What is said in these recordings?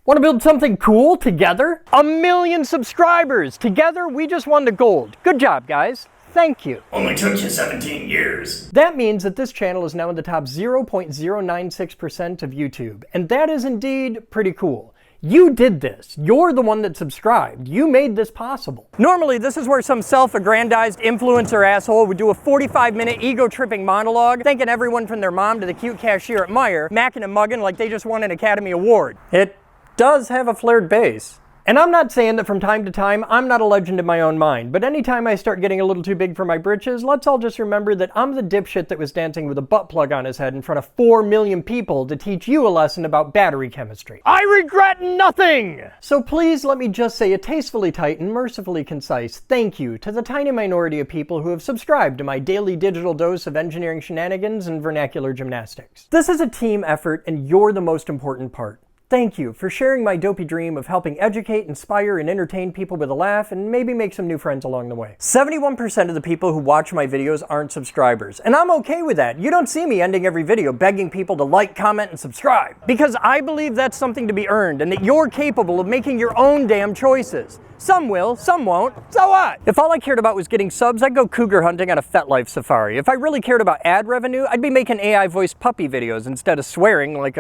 Want to build something cool together? 1 million subscribers! Together, we just won the gold. Good job, guys. Thank you. Only took you 17 years. That means that this channel is now in the top 0.096% of YouTube, and that is indeed pretty cool. You did this. You're the one that subscribed. You made this possible. Normally, this is where some self-aggrandized influencer asshole would do a 45-minute ego-tripping monologue, thanking everyone from their mom to the cute cashier at Meijer, macking and mugging like they just won an Academy Award. It does have a flared base. And I'm not saying that from time to time, I'm not a legend in my own mind, but anytime I start getting a little too big for my britches, let's all just remember that I'm the dipshit that was dancing with a butt plug on his head in front of 4 million people to teach you a lesson about battery chemistry. I regret nothing! So please let me just say a tastefully tight and mercifully concise thank you to the tiny minority of people who have subscribed to my daily digital dose of engineering shenanigans and vernacular gymnastics. This is a team effort, and you're the most important part. Thank you for sharing my dopey dream of helping educate, inspire, and entertain people with a laugh and maybe make some new friends along the way. 71% of the people who watch my videos aren't subscribers, and I'm okay with that. You don't see me ending every video begging people to like, comment, and subscribe. Because I believe that's something to be earned and that you're capable of making your own damn choices. Some will, some won't, so what? If all I cared about was getting subs, I'd go cougar hunting on a FetLife safari. If I really cared about ad revenue, I'd be making AI-voiced puppy videos instead of swearing like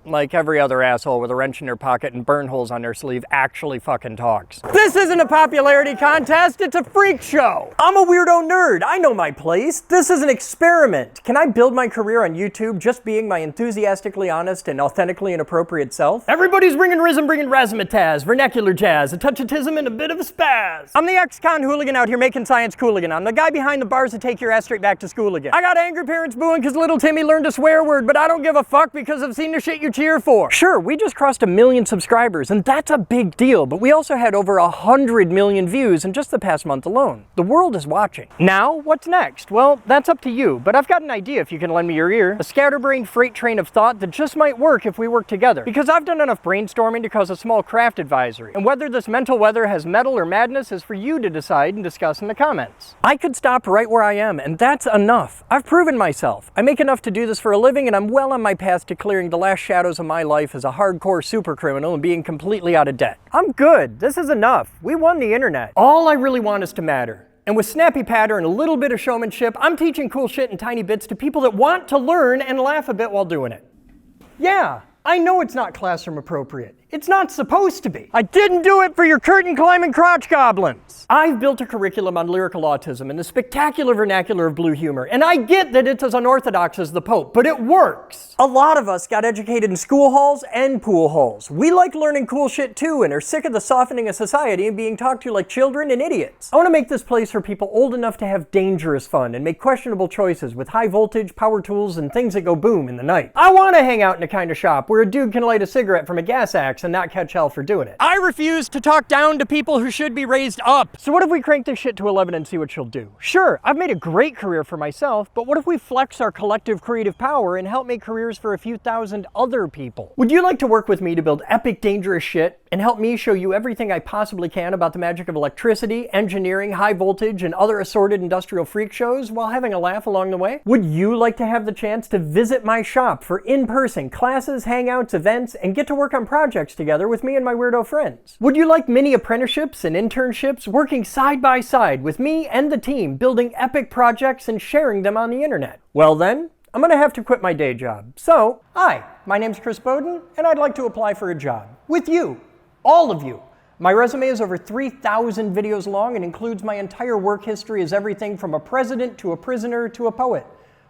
like every other asshole with a wrench in their pocket and burn holes on their sleeve actually fucking talks. This isn't a popularity contest, it's a freak show. I'm a weirdo nerd, I know my place. This is an experiment. Can I build my career on YouTube just being my enthusiastically honest and authentically inappropriate self? Everybody's bringing rhythm, bringing razzmatazz, vernacular jazz, a touch of tism and a bit of a spaz. I'm the ex-con hooligan out here making science cool again. I'm the guy behind the bars to take your ass straight back to school again. I got angry parents booing because little Timmy learned a swear word, but I don't give a fuck because I've seen the shit you cheer for. Sure, we just crossed 1 million subscribers, and that's a big deal, but we also had over 100 million views in just the past month alone. The world is watching. Now, what's next? Well, that's up to you, but I've got an idea if you can lend me your ear. A scatterbrained freight train of thought that just might work if we work together. Because I've done enough brainstorming to cause a small craft advisory, and whether this mental weather has metal or madness is for you to decide and discuss in the comments. I could stop right where I am, and that's enough. I've proven myself. I make enough to do this for a living, and I'm well on my path to clearing the last shadows of my life as a hardcore super criminal and being completely out of debt. I'm good. This is enough. We won the internet. All I really want is to matter. And with snappy patter and a little bit of showmanship, I'm teaching cool shit in tiny bits to people that want to learn and laugh a bit while doing it. Yeah, I know it's not classroom appropriate. It's not supposed to be. I didn't do it for your curtain climbing crotch goblins. I've built a curriculum on lyrical autism and the spectacular vernacular of blue humor, and I get that it's as unorthodox as the Pope, but it works. A lot of us got educated in school halls and pool halls. We like learning cool shit too and are sick of the softening of society and being talked to like children and idiots. I want to make this place for people old enough to have dangerous fun and make questionable choices with high voltage, power tools, and things that go boom in the night. I want to hang out in a kind of shop where a dude can light a cigarette from a gas axe and not catch hell for doing it. I refuse to talk down to people who should be raised up. So what if we crank this shit to 11 and see what she'll do? Sure, I've made a great career for myself, but what if we flex our collective creative power and help make careers for a few thousand other people? Would you like to work with me to build epic, dangerous shit and help me show you everything I possibly can about the magic of electricity, engineering, high voltage, and other assorted industrial freak shows while having a laugh along the way? Would you like to have the chance to visit my shop for in-person classes, hangouts, events, and get to work on projects together with me and my weirdo friends? Would you like mini apprenticeships and internships working side by side with me and the team building epic projects and sharing them on the internet? Well then, I'm gonna have to quit my day job. So, hi, my name's Chris Boden, and I'd like to apply for a job. With you. All of you. My resume is over 3,000 videos long and includes my entire work history as everything from a president to a prisoner to a poet.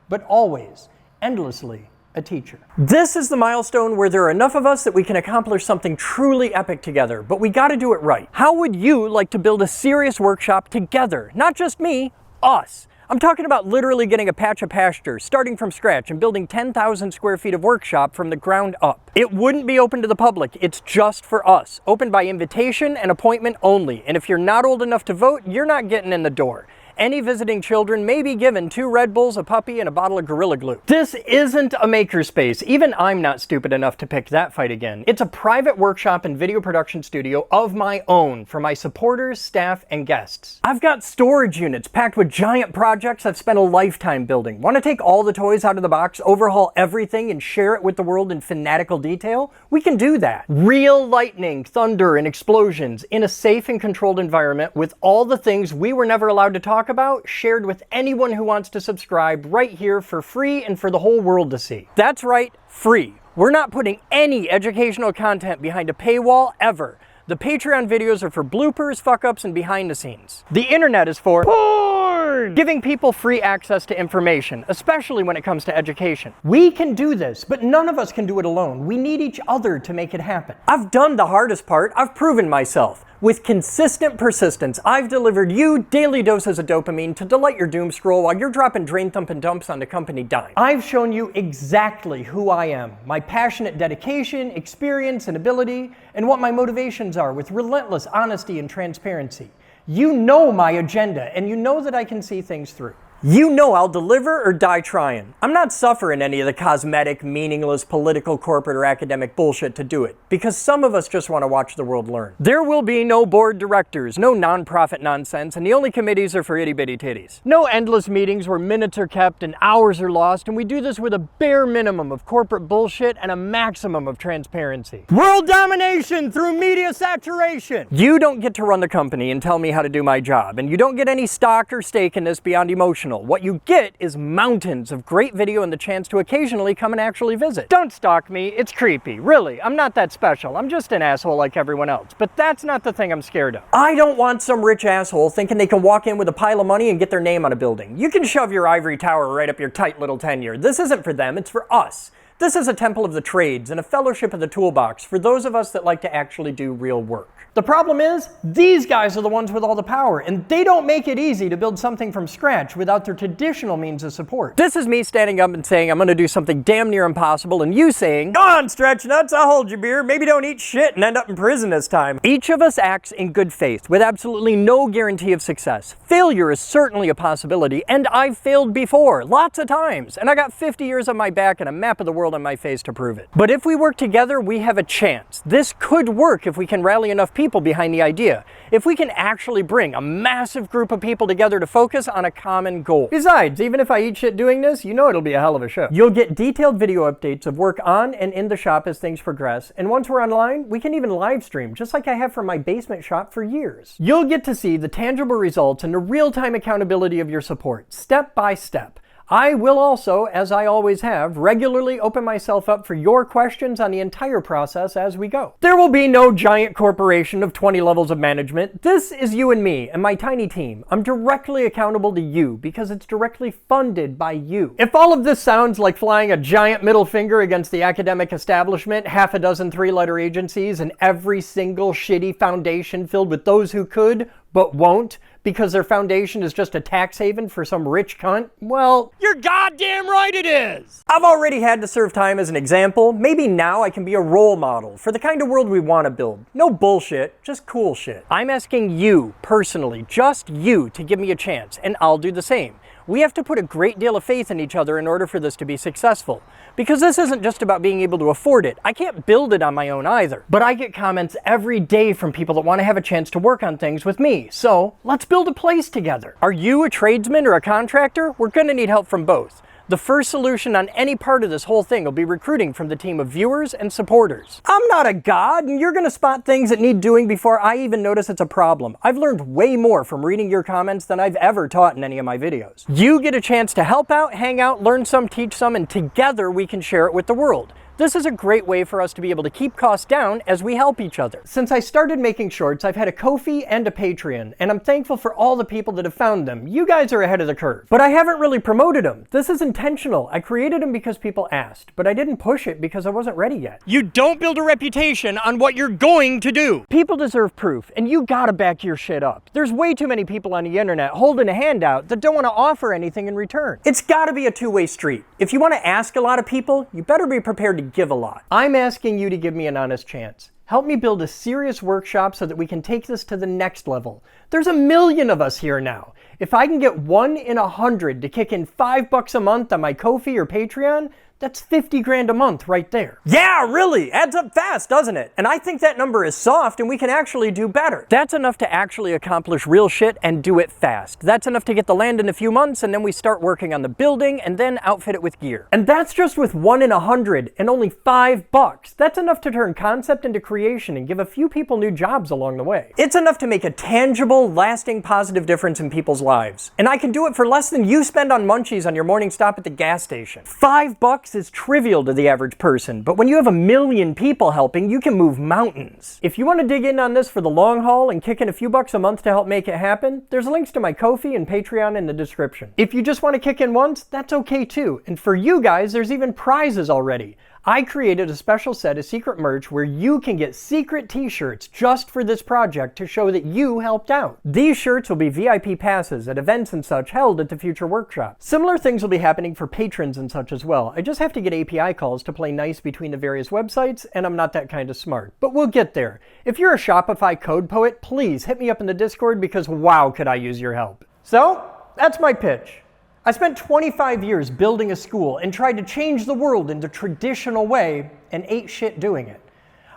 But always, endlessly, a teacher. This is the milestone where there are enough of us that we can accomplish something truly epic together, but we gotta do it right. How would you like to build a serious workshop together? Not just me, us. I'm talking about literally getting a patch of pasture, starting from scratch, and building 10,000 square feet of workshop from the ground up. It wouldn't be open to the public, it's just for us. Open by invitation and appointment only, and if you're not old enough to vote, you're not getting in the door. Any visiting children may be given 2 Red Bulls, a puppy, and a bottle of Gorilla Glue. This isn't a makerspace. Even I'm not stupid enough to pick that fight again. It's a private workshop and video production studio of my own for my supporters, staff, and guests. I've got storage units packed with giant projects I've spent a lifetime building. Want to take all the toys out of the box, overhaul everything, and share it with the world in fanatical detail? We can do that. Real lightning, thunder, and explosions in a safe and controlled environment with all the things we were never allowed to talk about, shared with anyone who wants to subscribe right here for free and for the whole world to see. That's right, free. We're not putting any educational content behind a paywall ever. The Patreon videos are for bloopers, fuck-ups, and behind the scenes. The internet is for porn! Giving people free access to information, especially when it comes to education. We can do this, but none of us can do it alone. We need each other to make it happen. I've done the hardest part. I've proven myself. With consistent persistence, I've delivered you daily doses of dopamine to delight your doom scroll while you're dropping drain thumping dumps on the company dime. I've shown you exactly who I am, my passionate dedication, experience, and ability, and what my motivations are with relentless honesty and transparency. You know my agenda, and you know that I can see things through. You know I'll deliver or die trying. I'm not suffering any of the cosmetic, meaningless, political, corporate, or academic bullshit to do it, because some of us just want to watch the world learn. There will be no board directors, no non-profit nonsense, and the only committees are for itty-bitty titties. No endless meetings where minutes are kept and hours are lost, and we do this with a bare minimum of corporate bullshit and a maximum of transparency. World domination through media saturation! You don't get to run the company and tell me how to do my job, and you don't get any stock or stake in this beyond emotional. What you get is mountains of great video and the chance to occasionally come and actually visit. Don't stalk me, it's creepy. Really, I'm not that special. I'm just an asshole like everyone else. But that's not the thing I'm scared of. I don't want some rich asshole thinking they can walk in with a pile of money and get their name on a building. You can shove your ivory tower right up your tight little tenure. This isn't for them, it's for us. This is a temple of the trades and a fellowship of the toolbox for those of us that like to actually do real work. The problem is, these guys are the ones with all the power, and they don't make it easy to build something from scratch without their traditional means of support. This is me standing up and saying I'm gonna do something damn near impossible, and you saying, "Go on, stretch nuts, I'll hold your beer, maybe don't eat shit and end up in prison this time." Each of us acts in good faith, with absolutely no guarantee of success. Failure is certainly a possibility, and I've failed before, lots of times, and I got 50 years on my back and a map of the world on my face to prove it. But if we work together, we have a chance. This could work if we can rally enough people behind the idea. If we can actually bring a massive group of people together to focus on a common goal. Besides, even if I eat shit doing this, you know it'll be a hell of a show. You'll get detailed video updates of work on and in the shop as things progress, and once we're online, we can even live stream, just like I have from my basement shop for years. You'll get to see the tangible results and the real-time accountability of your support, step by step. I will also, as I always have, regularly open myself up for your questions on the entire process as we go. There will be no giant corporation of 20 levels of management. This is you and me and my tiny team. I'm directly accountable to you because it's directly funded by you. If all of this sounds like flying a giant middle finger against the academic establishment, half a dozen 3-letter agencies, and every single shitty foundation filled with those who could but won't, because their foundation is just a tax haven for some rich cunt, well, you're goddamn right it is! I've already had to serve time as an example. Maybe now I can be a role model for the kind of world we want to build. No bullshit, just cool shit. I'm asking you, personally, just you, to give me a chance, and I'll do the same. We have to put a great deal of faith in each other in order for this to be successful. Because this isn't just about being able to afford it. I can't build it on my own either. But I get comments every day from people that want to have a chance to work on things with me. So, let's build a place together. Are you a tradesman or a contractor? We're gonna need help from both. The first solution on any part of this whole thing will be recruiting from the team of viewers and supporters. I'm not a god, and you're gonna spot things that need doing before I even notice it's a problem. I've learned way more from reading your comments than I've ever taught in any of my videos. You get a chance to help out, hang out, learn some, teach some, and together we can share it with the world. This is a great way for us to be able to keep costs down as we help each other. Since I started making shorts, I've had a Ko-fi and a Patreon, and I'm thankful for all the people that have found them. You guys are ahead of the curve. But I haven't really promoted them. This is intentional. I created them because people asked, but I didn't push it because I wasn't ready yet. You don't build a reputation on what you're going to do. People deserve proof, and you gotta back your shit up. There's way too many people on the internet holding a handout that don't want to offer anything in return. It's gotta be a two-way street. If you want to ask a lot of people, you better be prepared to give a lot. I'm asking you to give me an honest chance. Help me build a serious workshop so that we can take this to the next level. There's 1 million of us here now. If I can get 1 in 100 to kick in $5 a month on my Ko-fi or Patreon, that's 50 grand a month right there. Yeah, really, adds up fast, doesn't it? And I think that number is soft and we can actually do better. That's enough to actually accomplish real shit and do it fast. That's enough to get the land in a few months, and then we start working on the building and then outfit it with gear. And that's just with 1 in 100 and only $5. That's enough to turn concept into creation and give a few people new jobs along the way. It's enough to make a tangible, lasting, positive difference in people's lives. And I can do it for less than you spend on munchies on your morning stop at the gas station. $5 is trivial to the average person, but when you have 1 million people helping, you can move mountains. If you want to dig in on this for the long haul and kick in a few bucks a month to help make it happen, there's links to my Ko-fi and Patreon in the description. If you just want to kick in once, that's okay too. And for you guys, there's even prizes already. I created a special set of secret merch where you can get secret t-shirts just for this project to show that you helped out. These shirts will be VIP passes at events and such held at the future workshop. Similar things will be happening for patrons and such as well. I just have to get API calls to play nice between the various websites, and I'm not that kind of smart. But we'll get there. If you're a Shopify code poet, please hit me up in the Discord because wow, could I use your help. So, that's my pitch. I spent 25 years building a school and tried to change the world in the traditional way and ate shit doing it.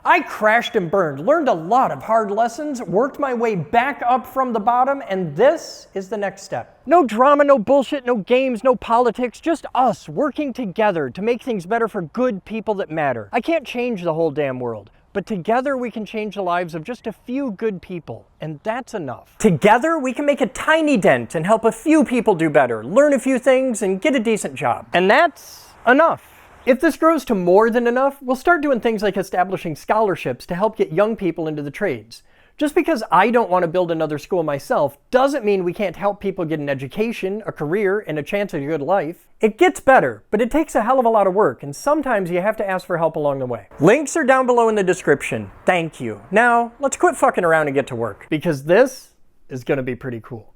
I crashed and burned, learned a lot of hard lessons, worked my way back up from the bottom, and this is the next step. No drama, no bullshit, no games, no politics, just us working together to make things better for good people that matter. I can't change the whole damn world, but together we can change the lives of just a few good people, and that's enough. Together we can make a tiny dent and help a few people do better, learn a few things, and get a decent job. And that's enough. If this grows to more than enough, we'll start doing things like establishing scholarships to help get young people into the trades. Just because I don't want to build another school myself doesn't mean we can't help people get an education, a career, and a chance at a good life. It gets better, but it takes a hell of a lot of work, and sometimes you have to ask for help along the way. Links are down below in the description. Thank you. Now, let's quit fucking around and get to work, because this is gonna be pretty cool.